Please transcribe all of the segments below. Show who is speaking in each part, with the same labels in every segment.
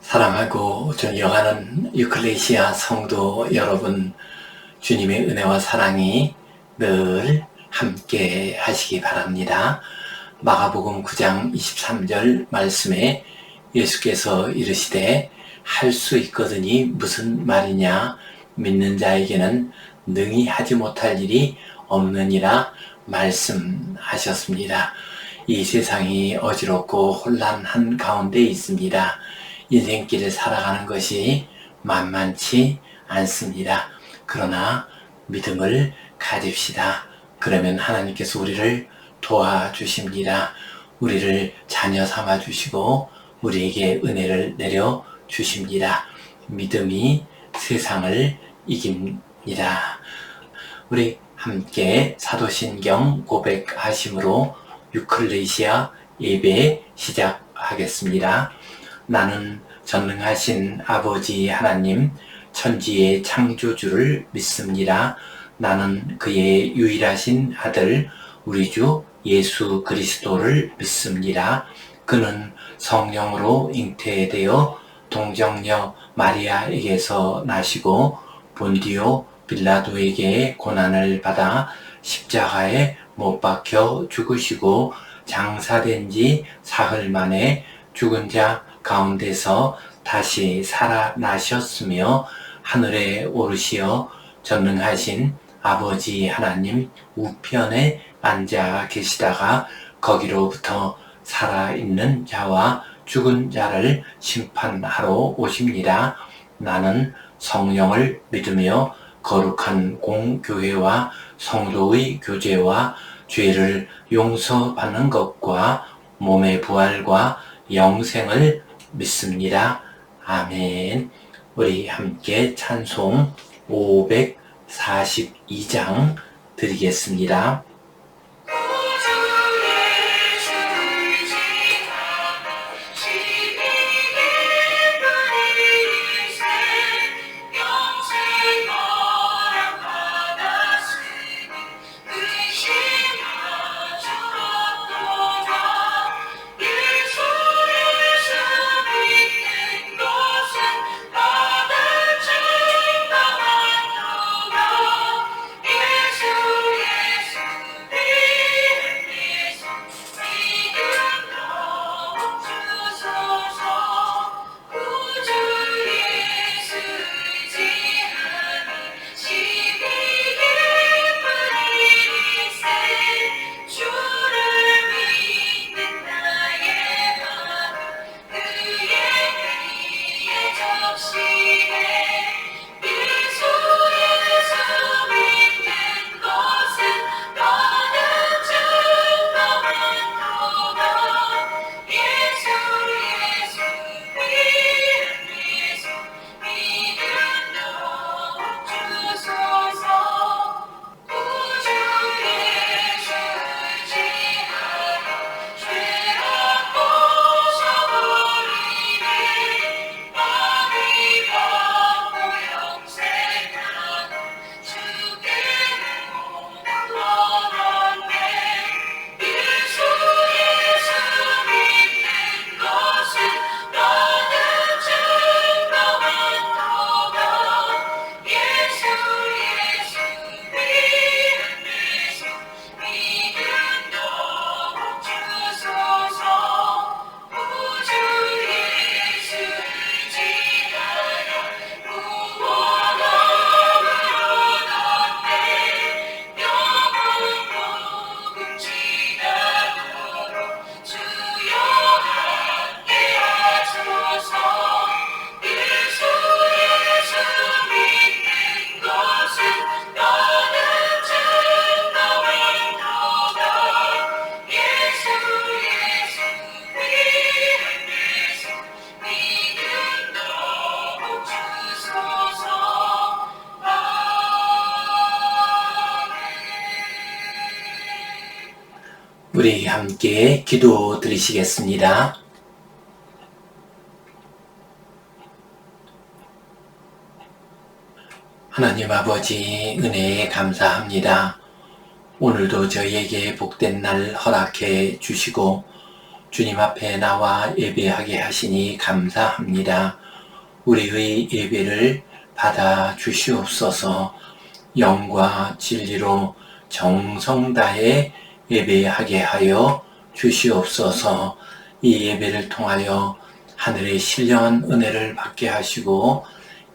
Speaker 1: 사랑하고 존경하는 유클레시아 성도 여러분, 주님의 은혜와 사랑이 늘 함께 하시기 바랍니다. 마가복음 9장 23절 말씀에 예수께서 이르시되 할 수 있거든이 무슨 말이냐, 믿는 자에게는 능히 하지 못할 일이 없느니라 말씀하셨습니다. 이 세상이 어지럽고 혼란한 가운데 있습니다. 인생길을 살아가는 것이 만만치 않습니다. 그러나 믿음을 가집시다. 그러면 하나님께서 우리를 도와주십니다. 우리를 자녀 삼아주시고 우리에게 은혜를 내려주십니다. 믿음이 세상을 이깁니다. 우리 함께 사도신경 고백하심으로 유클레시아 예배 시작하겠습니다. 나는 전능하신 아버지 하나님, 천지의 창조주를 믿습니다. 나는 그의 유일하신 아들 우리 주 예수 그리스도를 믿습니다. 그는 성령으로 잉태되어 동정녀 마리아에게서 나시고 본디오 빌라도에게 고난을 받아 십자가에 못 박혀 죽으시고 장사된 지 사흘 만에 죽은 자 가운데서 다시 살아나셨으며 하늘에 오르시어 전능하신 아버지 하나님 우편에 앉아 계시다가 거기로부터 살아있는 자와 죽은 자를 심판하러 오십니다. 나는 성령을 믿으며 거룩한 공교회와 성도의 교제와 죄를 용서받는 것과 몸의 부활과 영생을 믿습니다. 아멘. 우리 함께 찬송 542장 드리겠습니다. 우리 함께 기도 드리시겠습니다. 하나님 아버지, 은혜에 감사합니다. 오늘도 저희에게 복된 날 허락해 주시고 주님 앞에 나와 예배하게 하시니 감사합니다. 우리의 예배를 받아 주시옵소서. 영과 진리로 정성 다해 예배하게 하여 주시옵소서. 이 예배를 통하여 하늘의 신령한 은혜를 받게 하시고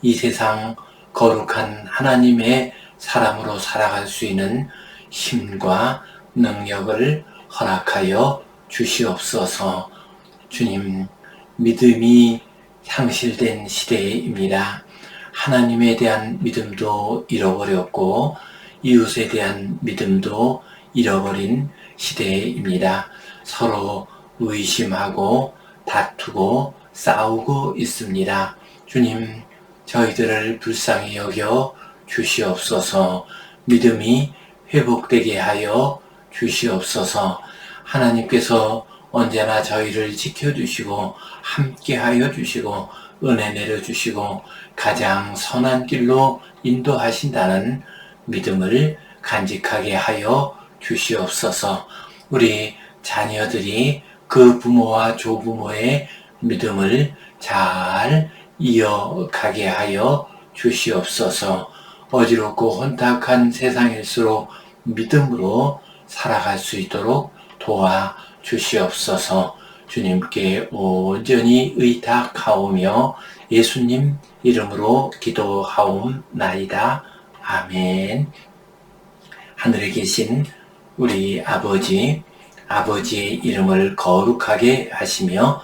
Speaker 1: 이 세상 거룩한 하나님의 사람으로 살아갈 수 있는 힘과 능력을 허락하여 주시옵소서. 주님, 믿음이 상실된 시대입니다. 하나님에 대한 믿음도 잃어버렸고 이웃에 대한 믿음도 잃어버린 시대입니다. 서로 의심하고 다투고 싸우고 있습니다. 주님, 저희들을 불쌍히 여겨 주시옵소서. 믿음이 회복되게 하여 주시옵소서. 하나님께서 언제나 저희를 지켜주시고 함께하여 주시고 은혜 내려주시고 가장 선한 길로 인도하신다는 믿음을 간직하게 하여 주시옵소서. 우리 자녀들이 그 부모와 조부모의 믿음을 잘 이어가게 하여 주시옵소서. 어지럽고 혼탁한 세상일수록 믿음으로 살아갈 수 있도록 도와 주시옵소서. 주님께 온전히 의탁하오며 예수님 이름으로 기도하옵나이다. 아멘. 하늘에 계신 우리 아버지, 아버지의 이름을 거룩하게 하시며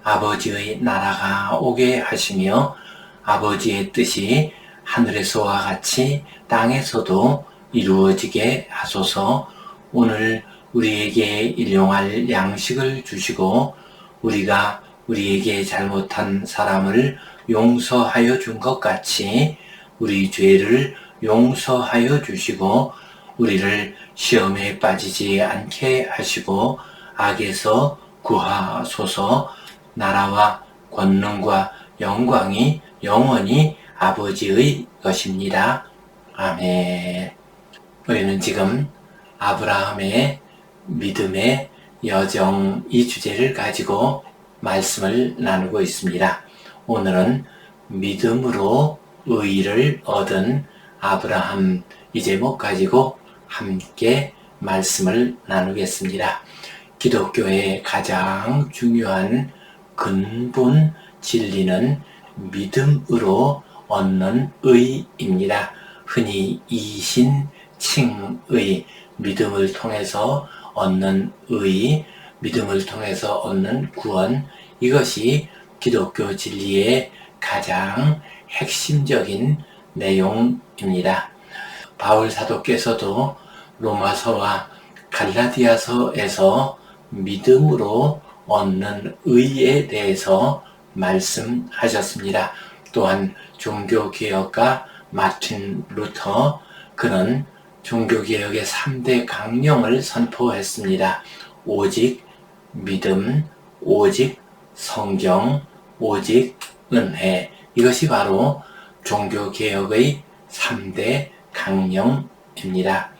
Speaker 1: 아버지의 나라가 오게 하시며 아버지의 뜻이 하늘에서와 같이 땅에서도 이루어지게 하소서. 오늘 우리에게 일용할 양식을 주시고 우리가 우리에게 잘못한 사람을 용서하여 준 것 같이 우리 죄를 용서하여 주시고 우리를 시험에 빠지지 않게 하시고 악에서 구하소서. 나라와 권능과 영광이 영원히 아버지의 것입니다. 아멘. 우리는 지금 아브라함의 믿음의 여정 이 주제를 가지고 말씀을 나누고 있습니다. 오늘은 믿음으로 의를 얻은 아브라함 이 제목 가지고 함께 말씀을 나누겠습니다. 기독교의 가장 중요한 근본 진리는 믿음으로 얻는 의입니다. 흔히 이신칭의, 믿음을 통해서 얻는 의, 믿음을 통해서 얻는 구원, 이것이 기독교 진리의 가장 핵심적인 내용입니다. 바울 사도께서도 로마서와 갈라디아서에서 믿음으로 얻는 의에 대해서 말씀하셨습니다. 또한 종교개혁가 마틴 루터, 그는 종교개혁의 3대 강령을 선포했습니다. 오직 믿음, 오직 성경, 오직 은혜. 이것이 바로 종교개혁의 3대 강령입니다.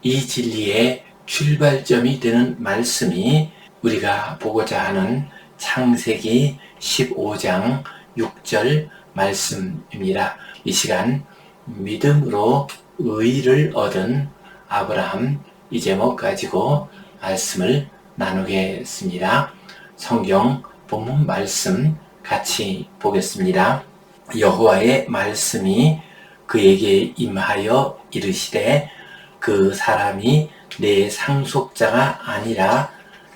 Speaker 1: 이 진리의 출발점이 되는 말씀이 우리가 보고자 하는 창세기 15장 6절 말씀입니다. 이 시간 믿음으로 의를 얻은 아브라함 이 제목 가지고 말씀을 나누겠습니다. 성경 본문 말씀 같이 보겠습니다. 여호와의 말씀이 그에게 임하여 이르시되 그 사람이 내 상속자가 아니라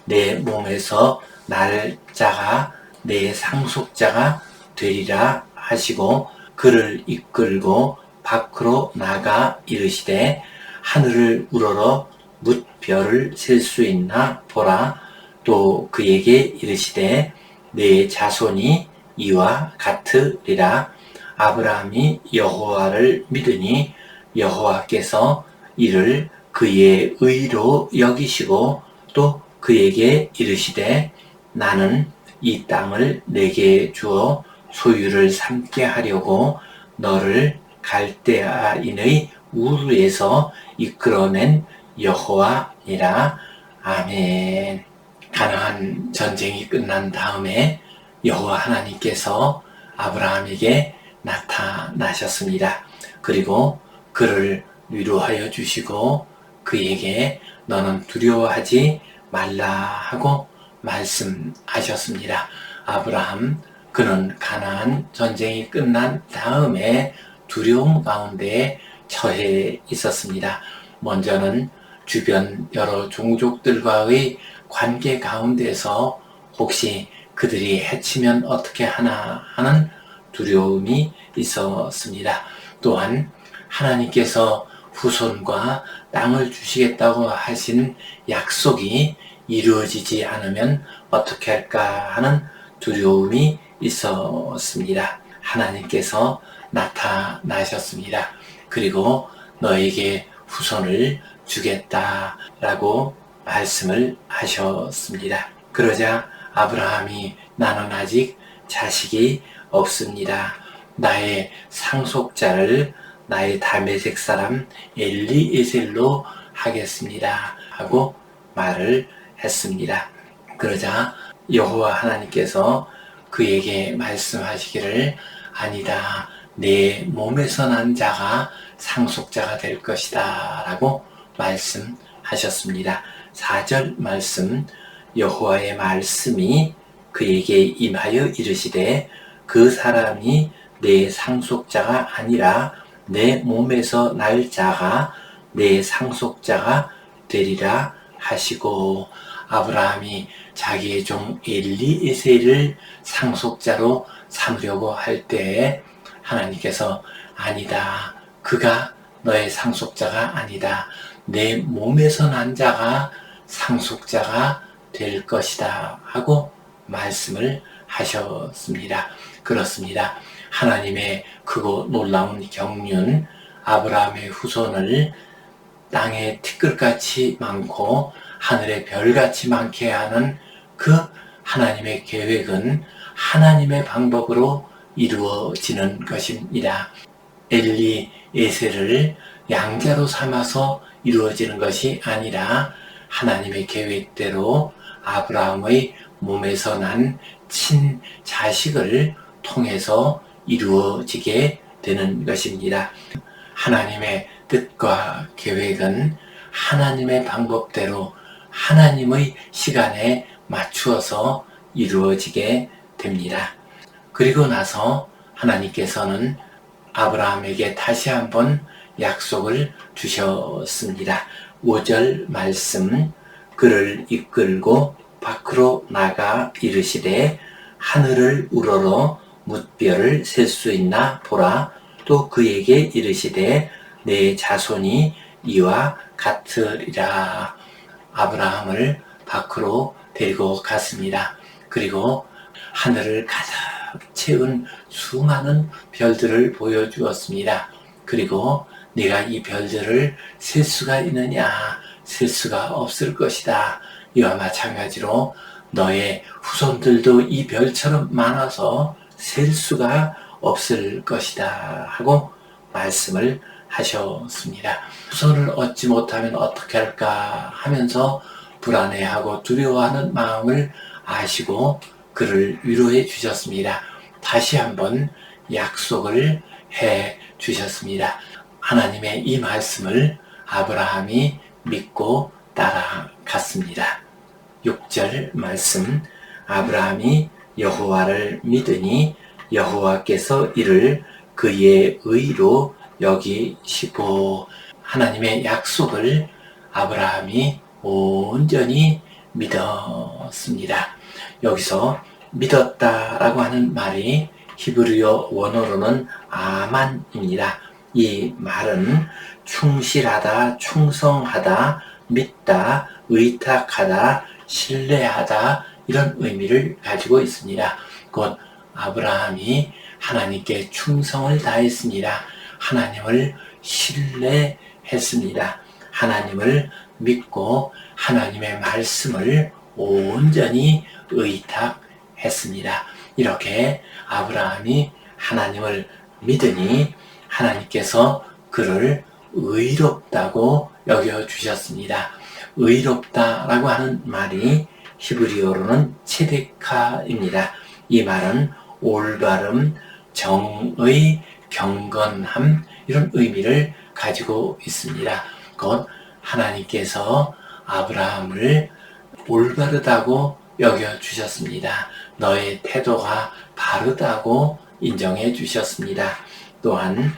Speaker 1: 내 몸에서 날 자가 내 상속자가 되리라 하시고 그를 이끌고 밖으로 나가 이르시되 하늘을 우러러 뭇 별을 셀 수 있나 보라. 또 그에게 이르시되 내 자손이 이와 같으리라. 아브라함이 여호와를 믿으니 여호와께서 이를 그의 의로 여기시고 또 그에게 이르시되 나는 이 땅을 내게 주어 소유를 삼게 하려고 너를 갈대아인의 우르에서 이끌어낸 여호와니라. 아멘. 가나안 전쟁이 끝난 다음에 여호와 하나님께서 아브라함에게 나타나셨습니다. 그리고 그를 위로하여 주시고 그에게 너는 두려워하지 말라 하고 말씀하셨습니다. 아브라함, 그는 가나안 전쟁이 끝난 다음에 두려움 가운데 처해 있었습니다. 먼저는 주변 여러 종족들과의 관계 가운데서 혹시 그들이 해치면 어떻게 하나 하는 두려움이 있었습니다. 또한 하나님께서 후손과 땅을 주시겠다고 하신 약속이 이루어지지 않으면 어떻게 할까 하는 두려움이 있었습니다. 하나님께서 나타나셨습니다. 그리고 너에게 후손을 주겠다라고 말씀을 하셨습니다. 그러자 아브라함이 나는 아직 자식이 없습니다. 나의 상속자를 나의 다메섹 사람 엘리에셀로 하겠습니다 하고 말을 했습니다. 그러자 여호와 하나님께서 그에게 말씀하시기를 아니다. 내 몸에서 난 자가 상속자가 될 것이다 라고 말씀하셨습니다. 4절 말씀, 여호와의 말씀이 그에게 임하여 이르시되 그 사람이 내 상속자가 아니라 내 몸에서 날 자가 내 상속자가 되리라 하시고, 아브라함이 자기의 종 엘리에셀을 상속자로 삼으려고 할 때에 하나님께서 아니다. 그가 너의 상속자가 아니다. 내 몸에서 난 자가 상속자가 될 것이다 하고 말씀을 하셨습니다. 그렇습니다. 하나님의 크고 놀라운 경륜, 아브라함의 후손을 땅의 티끌같이 많고 하늘의 별같이 많게 하는 그 하나님의 계획은 하나님의 방법으로 이루어지는 것입니다. 엘리에셀을 양자로 삼아서 이루어지는 것이 아니라 하나님의 계획대로 아브라함의 몸에서 난 친자식을 통해서 이루어지게 되는 것입니다. 하나님의 뜻과 계획은 하나님의 방법대로 하나님의 시간에 맞추어서 이루어지게 됩니다. 그리고 나서 하나님께서는 아브라함에게 다시 한번 약속을 주셨습니다. 5절 말씀, 그를 이끌고 밖으로 나가 이르시되 하늘을 우러러 뭇별을 셀 수 있나 보라. 또 그에게 이르시되 내 자손이 이와 같으리라. 아브라함을 밖으로 데리고 갔습니다. 그리고 하늘을 가득 채운 수많은 별들을 보여주었습니다. 그리고 네가 이 별들을 셀 수가 있느냐? 셀 수가 없을 것이다. 이와 마찬가지로 너의 후손들도 이 별처럼 많아서 셀 수가 없을 것이다 하고 말씀을 하셨습니다. 후손을 얻지 못하면 어떻게 할까 하면서 불안해하고 두려워하는 마음을 아시고 그를 위로해 주셨습니다. 다시 한번 약속을 해 주셨습니다. 하나님의 이 말씀을 아브라함이 믿고 따라갔습니다. 6절 말씀, 아브라함이 여호와를 믿으니 여호와께서 이를 그의 의로 여기시고, 하나님의 약속을 아브라함이 온전히 믿었습니다. 여기서 믿었다라고 하는 말이 히브리어 원어로는 아만입니다. 이 말은 충실하다, 충성하다, 믿다, 의탁하다, 신뢰하다 이런 의미를 가지고 있습니다. 곧 아브라함이 하나님께 충성을 다했습니다. 하나님을 신뢰했습니다. 하나님을 믿고 하나님의 말씀을 온전히 의탁했습니다. 이렇게 아브라함이 하나님을 믿으니 하나님께서 그를 의롭다고 여겨주셨습니다. 의롭다라고 하는 말이
Speaker 2: 히브리어로는 체데카입니다. 이 말은 올바름, 정의, 경건함 이런 의미를 가지고 있습니다. 곧 하나님께서 아브라함을 올바르다고 여겨주셨습니다. 너의 태도가 바르다고 인정해 주셨습니다. 또한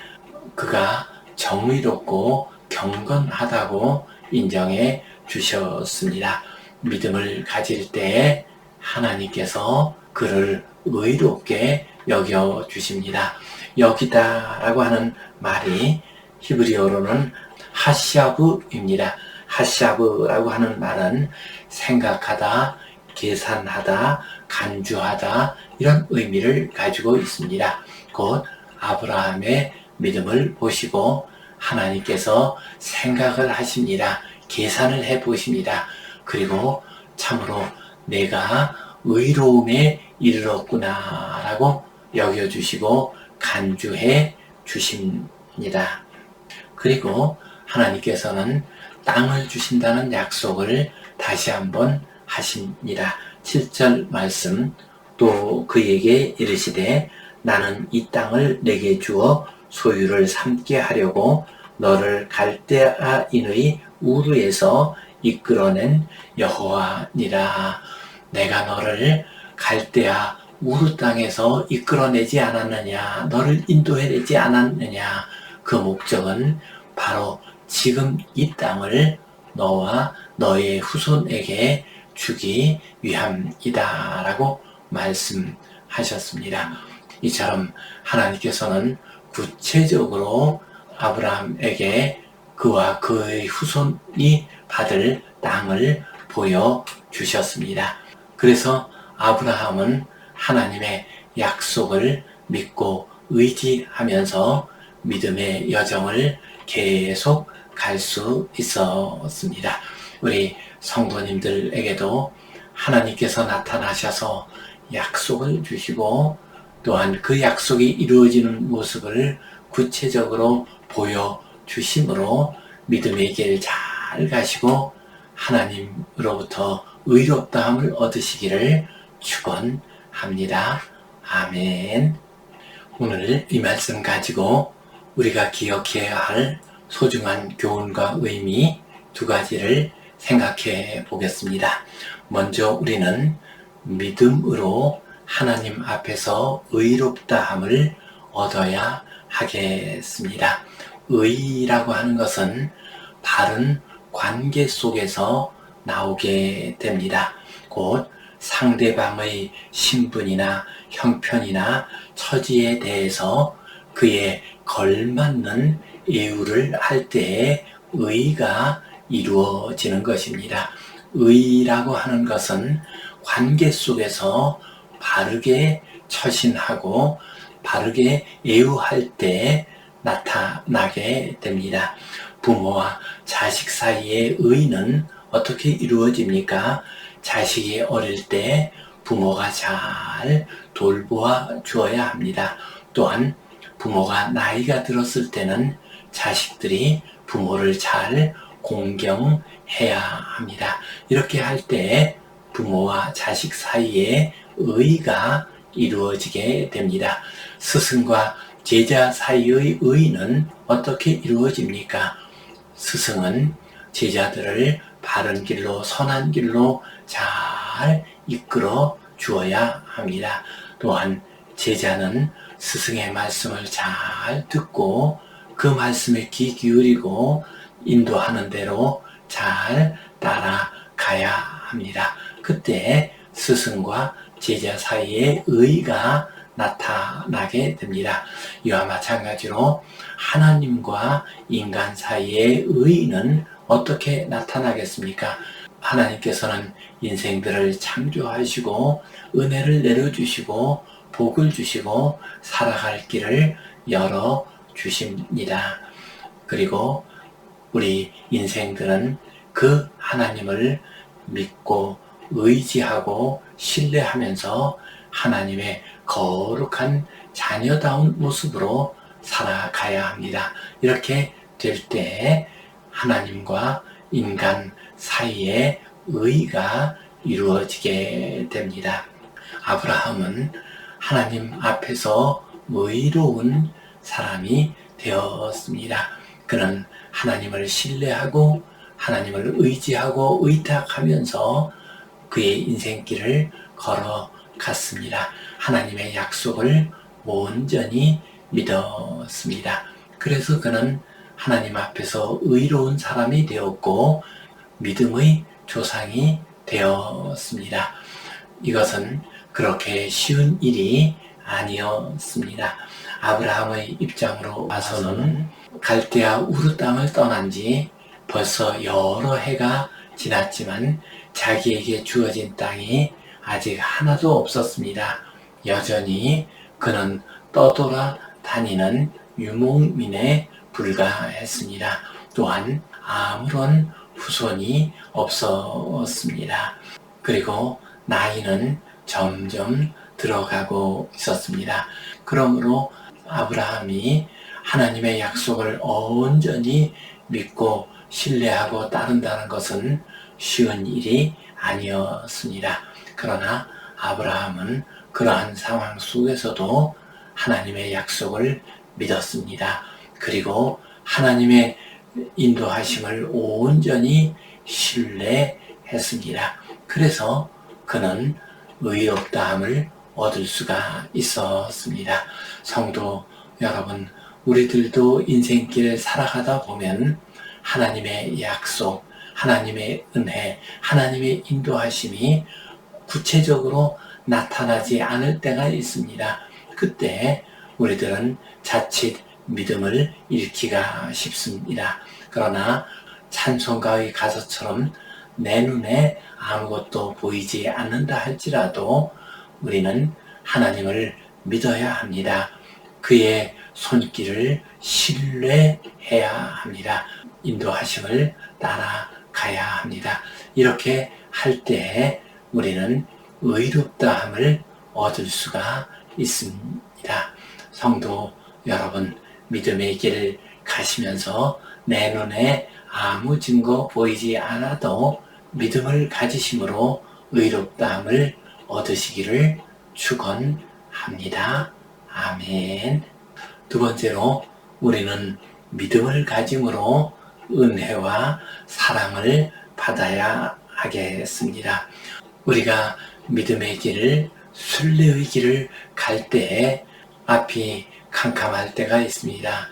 Speaker 2: 그가 정의롭고 경건하다고 인정해 주셨습니다. 믿음을 가질 때 하나님께서 그를 의롭게 여겨주십니다. 여기다라고 하는 말이 히브리어로는 하샤브입니다. 하샤브라고 하는 말은 생각하다, 계산하다, 간주하다 이런 의미를 가지고 있습니다. 곧 아브라함의 믿음을 보시고 하나님께서 생각을 하십니다. 계산을 해보십니다. 그리고 참으로 내가 의로움에 이르렀구나 라고 여겨주시고 간주해 주십니다. 그리고 하나님께서는 땅을 주신다는 약속을 다시 한번 하십니다. 7절 말씀 또 그에게 이르시되 나는 이 땅을 내게 주어 소유를 삼게 하려고 너를 갈대아인의 우르에서 이끌어낸 여호와니라. 내가 너를 갈대아 우르 땅에서 이끌어내지 않았느냐, 너를 인도해내지 않았느냐. 그 목적은 바로 지금 이 땅을 너와 너의 후손에게 주기 위함이다 라고 말씀하셨습니다. 이처럼 하나님께서는 구체적으로 아브라함에게 그와 그의 후손이 받을 땅을 보여주셨습니다. 그래서 아브라함은 하나님의 약속을 믿고 의지하면서 믿음의 여정을 계속 갈 수 있었습니다. 우리 성도님들에게도 하나님께서 나타나셔서 약속을 주시고 또한 그 약속이 이루어지는 모습을 구체적으로 보여주심으로 믿음의 길 잘 가시고 하나님으로부터 의롭다함을 얻으시기를 축원합니다. 아멘. 오늘 이 말씀 가지고 우리가 기억해야 할 소중한 교훈과 의미 두 가지를 생각해 보겠습니다. 먼저 우리는 믿음으로 하나님 앞에서 의롭다함을 얻어야 하겠습니다. 의라고 하는 것은 바른 관계 속에서 나오게 됩니다. 곧 상대방의 신분이나 형편이나 처지에 대해서 그에 걸맞는 예우를 할 때에 의가 이루어지는 것입니다. 의라고 하는 것은 관계 속에서 바르게 처신하고 바르게 예우할 때 나타나게 됩니다. 부모와 자식 사이의 의는 어떻게 이루어집니까? 자식이 어릴 때 부모가 잘 돌보아 주어야 합니다. 또한 부모가 나이가 들었을 때는 자식들이 부모를 잘 공경해야 합니다. 이렇게 할 때 부모와 자식 사이에 의가 이루어지게 됩니다. 스승과 제자 사이의 의는 어떻게 이루어집니까? 스승은 제자들을 바른 길로 선한 길로 잘 이끌어 주어야 합니다. 또한 제자는 스승의 말씀을 잘 듣고 그 말씀에 귀 기울이고 인도하는 대로 잘 따라가야 합니다. 그때 스승과 제자 사이에 의가 나타나게 됩니다. 이와 마찬가지로 하나님과 인간 사이의 의는 어떻게 나타나겠습니까? 하나님께서는 인생들을 창조하시고 은혜를 내려주시고 복을 주시고 살아갈 길을 열어주십니다. 그리고 우리 인생들은 그 하나님을 믿고 의지하고 신뢰하면서 하나님의 거룩한 자녀다운 모습으로 살아가야 합니다. 이렇게 될 때 하나님과 인간 사이에 의가 이루어지게 됩니다. 아브라함은 하나님 앞에서 의로운 사람이 되었습니다. 그는 하나님을 신뢰하고 하나님을 의지하고 의탁하면서 그의 인생길을 걸어갔습니다. 하나님의 약속을 온전히 믿었습니다. 그래서 그는 하나님 앞에서 의로운 사람이 되었고 믿음의 조상이 되었습니다. 이것은 그렇게 쉬운 일이 아니었습니다. 아브라함의 입장으로 봐서는 갈대아 우르 땅을 떠난 지 벌써 여러 해가 지났지만 자기에게 주어진 땅이 아직 하나도 없었습니다. 여전히 그는 떠돌아 다니는 유목민에 불과했습니다. 또한 아무런 후손이 없었습니다. 그리고 나이는 점점 들어가고 있었습니다. 그러므로 아브라함이 하나님의 약속을 온전히 믿고 신뢰하고 따른다는 것은 쉬운 일이 아니었습니다. 그러나 아브라함은 그러한 상황 속에서도 하나님의 약속을 믿었습니다. 그리고 하나님의 인도하심을 온전히 신뢰했습니다. 그래서 그는 의롭다함을 얻을 수가 있었습니다. 성도 여러분, 우리들도 인생길을 살아가다 보면 하나님의 약속, 하나님의 은혜, 하나님의 인도하심이 구체적으로 나타나지 않을 때가 있습니다. 그때 우리들은 자칫 믿음을 잃기가 쉽습니다. 그러나 찬송가의 가사처럼 내 눈에 아무것도 보이지 않는다 할지라도 우리는 하나님을 믿어야 합니다. 그의 손길을 신뢰해야 합니다. 인도하심을 따라가야 합니다. 이렇게 할 때에 우리는 의롭다함을 얻을 수가 있습니다. 성도 여러분, 믿음의 길을 가시면서 내 눈에 아무 증거 보이지 않아도 믿음을 가지심으로 의롭다함을 얻으시기를 축원합니다. 아멘. 두 번째로 우리는 믿음을 가짐으로 은혜와 사랑을 받아야 하겠습니다. 우리가 믿음의 길을, 순례의 길을 갈 때에 앞이 캄캄할 때가 있습니다.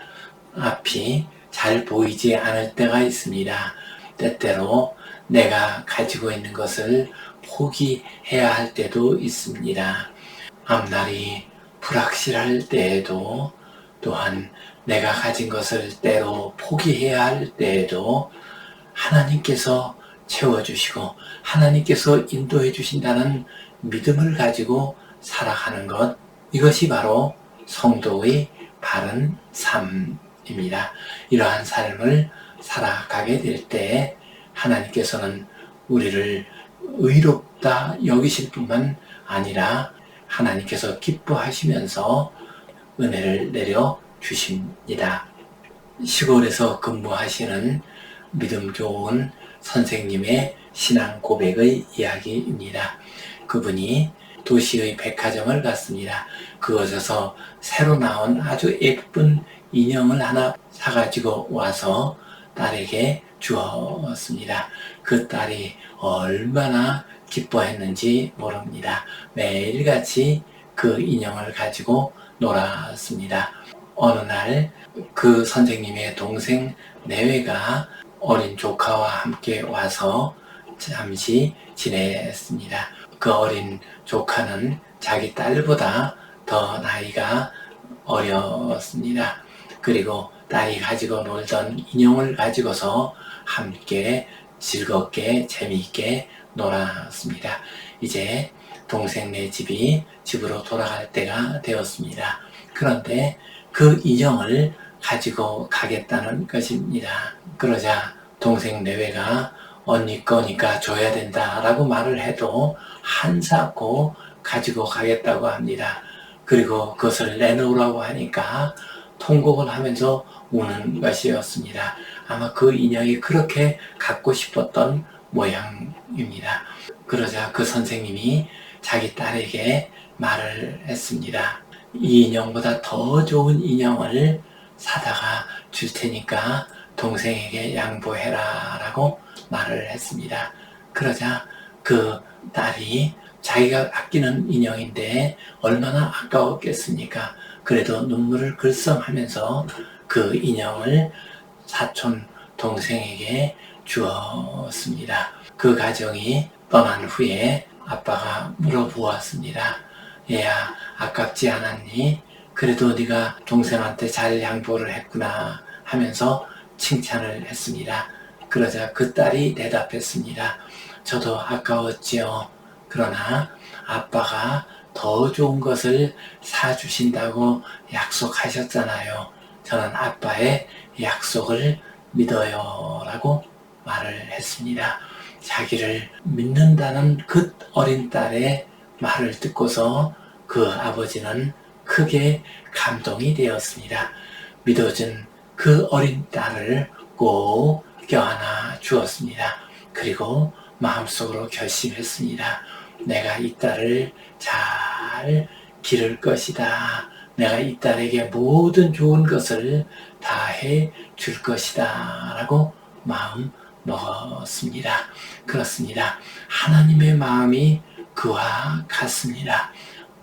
Speaker 2: 앞이 잘 보이지 않을 때가 있습니다. 때때로 내가 가지고 있는 것을 포기해야 할 때도 있습니다. 앞날이 불확실할 때에도, 또한 내가 가진 것을 때로 포기해야 할 때에도 하나님께서 채워주시고 하나님께서 인도해 주신다는 믿음을 가지고 살아가는 것, 이것이 바로 성도의 바른 삶입니다. 이러한 삶을 살아가게 될 때 하나님께서는 우리를 의롭다 여기실 뿐만 아니라 하나님께서 기뻐하시면서 은혜를 내려 주십니다. 시골에서 근무하시는 믿음 좋은 선생님의 신앙 고백의 이야기입니다. 그분이 도시의 백화점을 갔습니다. 그곳에서 새로 나온 아주 예쁜 인형을 하나 사가지고 와서 딸에게 주었습니다. 그 딸이 얼마나 기뻐했는지 모릅니다. 매일같이 그 인형을 가지고 놀았습니다. 어느 날 그 선생님의 동생 내외가 어린 조카와 함께 와서 잠시 지냈습니다. 그 어린 조카는 자기 딸보다 더 나이가 어렸습니다. 그리고 딸이 가지고 놀던 인형을 가지고서 함께 즐겁게 재미있게 놀았습니다. 이제 동생네 집으로 돌아갈 때가 되었습니다. 그런데 그 인형을 가지고 가겠다는 것입니다. 그러자 동생 내외가 언니 거니까 줘야 된다라고 말을 해도 한사코 가지고 가겠다고 합니다. 그리고 그것을 내놓으라고 하니까 통곡을 하면서 우는 것이었습니다. 아마 그 인형이 그렇게 갖고 싶었던 모양입니다. 그러자 그 선생님이 자기 딸에게 말을 했습니다. 이 인형보다 더 좋은 인형을 사다가 줄 테니까 동생에게 양보해라 라고 말을 했습니다. 그러자 그 딸이 자기가 아끼는 인형인데 얼마나 아까웠겠습니까? 그래도 눈물을 글썽하면서 그 인형을 사촌 동생에게 주었습니다. 그 가정이 떠난 후에 아빠가 물어보았습니다. 얘야, 아깝지 않았니? 그래도 네가 동생한테 잘 양보를 했구나 하면서 칭찬을 했습니다. 그러자 그 딸이 대답했습니다. 저도 아까웠지요. 그러나 아빠가 더 좋은 것을 사주신다고 약속하셨잖아요. 저는 아빠의 약속을 믿어요 라고 말을 했습니다. 자기를 믿는다는 그 어린 딸의 말을 듣고서 그 아버지는 크게 감동이 되었습니다. 믿어준 그 어린 딸을 꼭 껴안아 주었습니다. 그리고 마음속으로 결심했습니다. 내가 이 딸을 잘 기를 것이다. 내가 이 딸에게 모든 좋은 것을 다 해 줄 것이다 라고 마음 먹었습니다. 그렇습니다. 하나님의 마음이 그와 같습니다.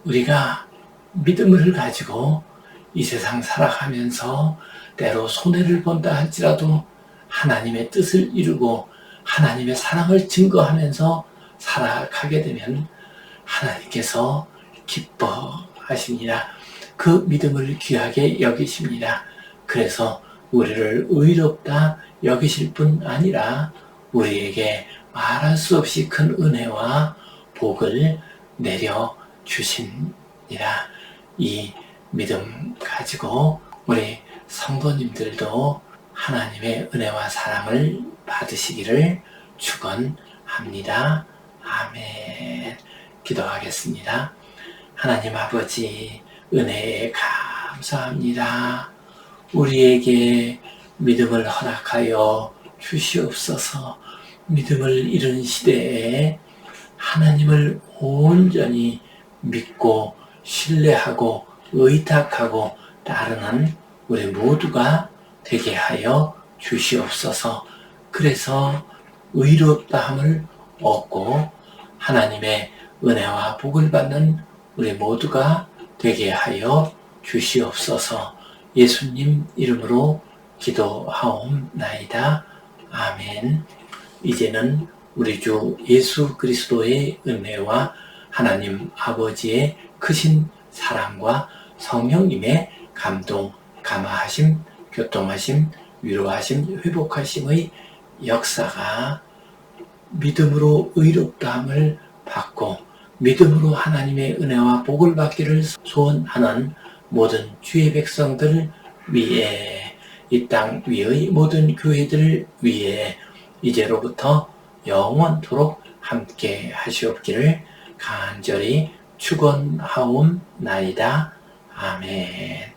Speaker 2: 우리가 믿음을 가지고 이 세상 살아가면서 때로 손해를 본다 할지라도 하나님의 뜻을 이루고 하나님의 사랑을 증거하면서 살아가게 되면 하나님께서 기뻐하십니다. 그 믿음을 귀하게 여기십니다. 그래서 우리를 의롭다 여기실 뿐 아니라 우리에게 말할 수 없이 큰 은혜와 복을 내려 주십니다. 이 믿음 가지고 우리 성도님들도 하나님의 은혜와 사랑을 받으시기를 축원합니다. 아멘. 기도하겠습니다. 하나님 아버지, 은혜에 감사합니다. 우리에게 믿음을 허락하여 주시옵소서. 믿음을 잃은 시대에 하나님을 온전히 믿고 신뢰하고 의탁하고 따르는 우리 모두가 되게 하여 주시옵소서. 그래서 의롭다함을 얻고 하나님의 은혜와 복을 받는 우리 모두가 되게 하여 주시옵소서. 예수님 이름으로 기도하옵나이다. 아멘. 이제는 우리 주 예수 그리스도의 은혜와 하나님 아버지의 크신 사랑과 성령님의 감동, 감화하심, 교통하심, 위로하심, 회복하심의 역사가 믿음으로 의롭다함을 받고 믿음으로 하나님의 은혜와 복을 받기를 소원하는 모든 주의 백성들 위에, 이 땅 위의 모든 교회들 위에 이제로부터 영원토록 함께 하시옵기를 간절히 축원하옵나이다. 아멘.